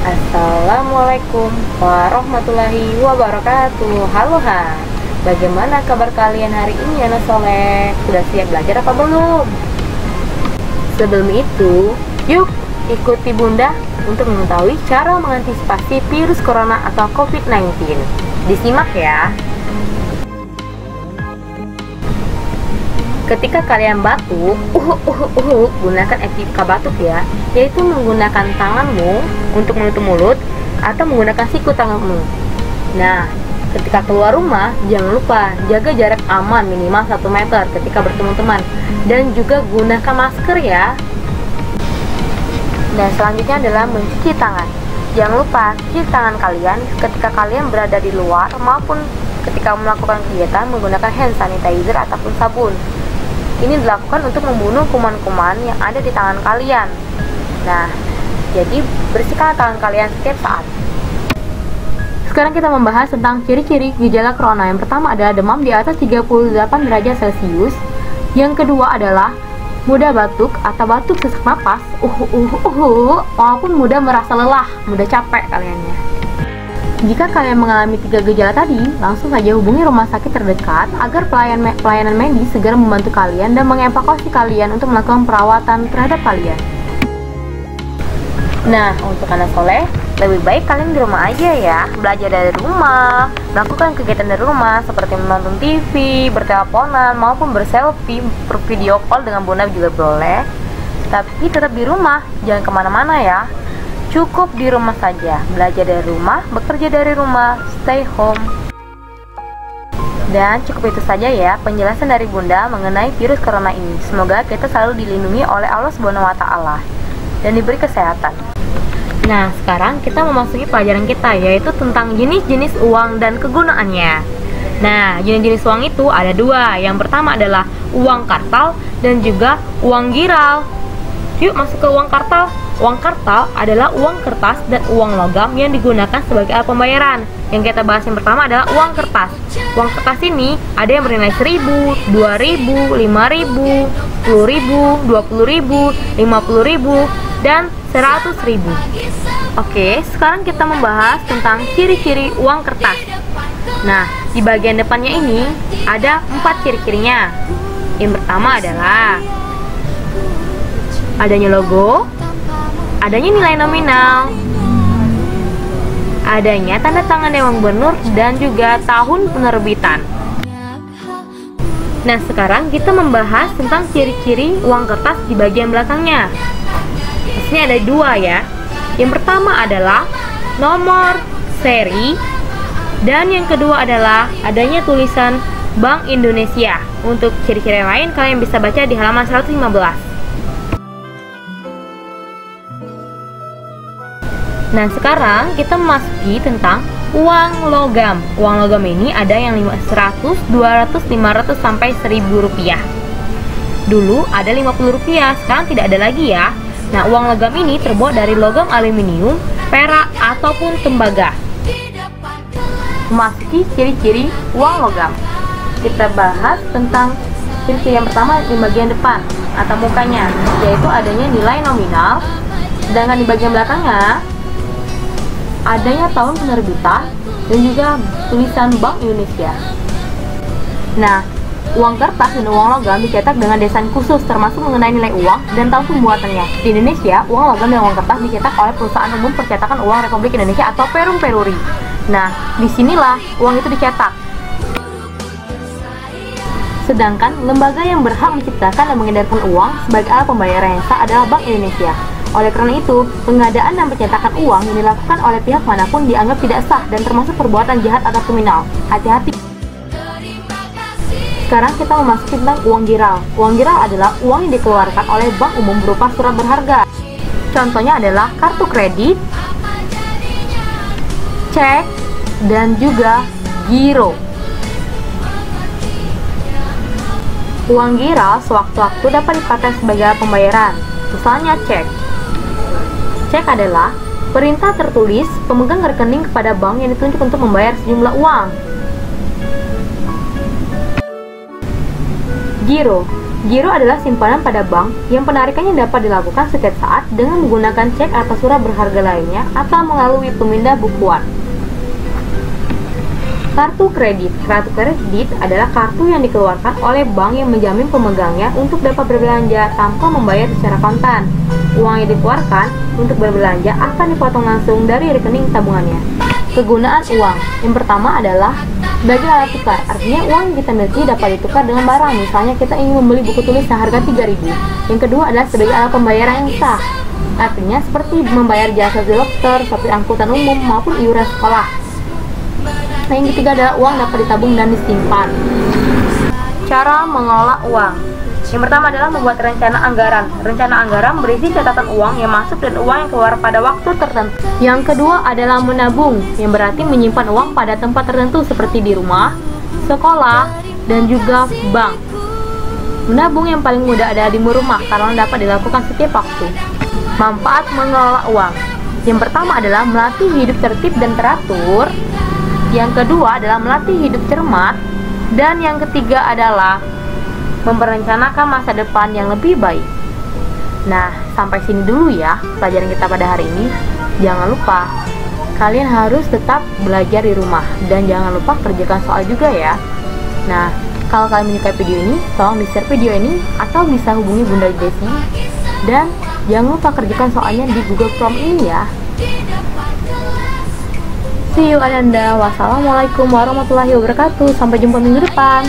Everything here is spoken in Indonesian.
Assalamualaikum warahmatullahi wabarakatuh. Halo bagaimana kabar kalian hari ini anak soleh? Sudah siap belajar apa belum? Sebelum itu, yuk ikuti Bunda untuk mengetahui cara mengantisipasi virus corona atau COVID-19. Disimak ya. Ketika kalian batuk, gunakan etika batuk ya, yaitu menggunakan tanganmu untuk menutup mulut atau menggunakan siku tanganmu. Nah, ketika keluar rumah, jangan lupa jaga jarak aman minimal 1 meter ketika bertemu teman, dan juga gunakan masker ya. Dan selanjutnya adalah mencuci tangan. Jangan lupa cuci tangan kalian ketika kalian berada di luar maupun ketika melakukan kegiatan menggunakan hand sanitizer ataupun sabun. Ini dilakukan untuk membunuh kuman-kuman yang ada di tangan kalian. Nah, jadi bersihkan tangan kalian setiap saat. Sekarang kita membahas tentang ciri-ciri gejala corona. Yang pertama adalah demam di atas 38 derajat Celcius. Yang kedua adalah mudah batuk atau batuk sesak napas, maupun mudah merasa lelah, mudah capek kaliannya. Jika kalian mengalami 3 gejala tadi, langsung saja hubungi rumah sakit terdekat agar pelayanan medis segera membantu kalian dan mengevakuasi kalian untuk melakukan perawatan terhadap kalian. Nah, untuk anak soleh, lebih baik kalian di rumah aja ya, belajar dari rumah, melakukan kegiatan dari rumah seperti menonton TV, berteleponan, maupun berselfie, bervideo call dengan Bunda juga boleh. Tapi tetap di rumah, jangan kemana-mana ya. Cukup di rumah saja, belajar dari rumah, bekerja dari rumah, stay home. Dan cukup itu saja ya penjelasan dari Bunda mengenai virus corona ini. Semoga kita selalu dilindungi oleh Allah SWT dan diberi kesehatan. Nah, sekarang kita memasuki pelajaran kita, yaitu tentang jenis-jenis uang dan kegunaannya. Nah, jenis-jenis uang itu ada 2. Yang pertama adalah uang kartal dan juga uang giral. Yuk masuk ke uang kartal. Uang kartal adalah uang kertas dan uang logam yang digunakan sebagai alat pembayaran. Yang kita bahas yang pertama adalah uang kertas. Uang kertas ini ada yang bernilai 1.000, 2.000, 5.000, 10.000, 20.000, 50.000, dan 100.000. Oke, sekarang kita membahas tentang ciri-ciri uang kertas. Nah, di bagian depannya ini ada 4 ciri-cirinya. Yang pertama adalah adanya logo, adanya nilai nominal, adanya tanda tangan Dewan Gubernur, dan juga tahun penerbitan. Nah, sekarang kita membahas tentang ciri-ciri uang kertas di bagian belakangnya. Di sini ada 2 ya. Yang pertama adalah nomor seri, dan yang kedua adalah adanya tulisan Bank Indonesia. Untuk ciri-ciri lain kalian bisa baca di halaman 115. Nah, sekarang kita memasuki tentang uang logam. Uang logam ini ada yang 100, 200, 500, sampai 1.000 rupiah. Dulu ada 50 rupiah, sekarang tidak ada lagi ya. Nah, uang logam ini terbuat dari logam aluminium, perak, ataupun tembaga. Memasuki ciri-ciri uang logam. Kita bahas tentang ciri-ciri yang pertama di bagian depan atau mukanya, yaitu adanya nilai nominal. Sedangkan di bagian belakangnya adanya tahun penerbitan dan juga tulisan Bank Indonesia. Nah, uang kertas dan uang logam dicetak dengan desain khusus termasuk mengenai nilai uang dan tahun pembuatannya. Di Indonesia, uang logam dan uang kertas dicetak oleh Perusahaan Umum Percetakan Uang Republik Indonesia atau Perum Peruri. Nah, disinilah uang itu dicetak. Sedangkan lembaga yang berhak menciptakan dan mengedarkan uang sebagai alat pembayaran yang sah adalah Bank Indonesia. Oleh karena itu, pengadaan dan pencetakan uang yang dilakukan oleh pihak manapun dianggap tidak sah dan termasuk perbuatan jahat atau kriminal. Hati-hati. Sekarang kita memasuki tentang uang giral. Uang giral adalah uang yang dikeluarkan oleh bank umum berupa surat berharga. Contohnya adalah kartu kredit, cek, dan juga giro. Uang giral sewaktu-waktu dapat dipakai sebagai alat pembayaran. Misalnya cek. Cek adalah perintah tertulis pemegang rekening kepada bank yang ditunjuk untuk membayar sejumlah uang. Giro. Giro adalah simpanan pada bank yang penarikannya dapat dilakukan setiap saat dengan menggunakan cek atau surat berharga lainnya atau melalui pemindah bukuan. Kartu kredit. Kartu kredit adalah kartu yang dikeluarkan oleh bank yang menjamin pemegangnya untuk dapat berbelanja tanpa membayar secara kontan. Uang yang dikeluarkan untuk berbelanja akan dipotong langsung dari rekening tabungannya. Kegunaan uang. Yang pertama adalah sebagai alat tukar, artinya uang yang kita miliki dapat ditukar dengan barang. Misalnya kita ingin membeli buku tulis seharga 3.000. Yang kedua adalah sebagai alat pembayaran yang sah, artinya seperti membayar jasa dokter, sopir angkutan umum, maupun iuran sekolah. Nah, yang ketiga adalah uang dapat ditabung dan disimpan. Cara mengelola uang. Yang pertama adalah membuat rencana anggaran. Rencana anggaran berisi catatan uang yang masuk dan uang yang keluar pada waktu tertentu. Yang kedua adalah menabung, yang berarti menyimpan uang pada tempat tertentu seperti di rumah, sekolah, dan juga bank. Menabung yang paling mudah ada di rumah karena dapat dilakukan setiap waktu. Manfaat mengelola uang. Yang pertama adalah melatih hidup tertib dan teratur. Yang kedua adalah melatih hidup cermat. Dan yang ketiga adalah memperencanakan masa depan yang lebih baik. Nah, sampai sini dulu ya pelajaran kita pada hari ini. Jangan lupa, kalian harus tetap belajar di rumah. Dan jangan lupa kerjakan soal juga ya. Nah, kalau kalian menyukai video ini, tolong di-share video ini atau bisa hubungi Bunda Desi. Dan jangan lupa kerjakan soalnya di Google Form ini ya. See you Ananda. Wassalamualaikum warahmatullahi wabarakatuh. Sampai jumpa minggu depan.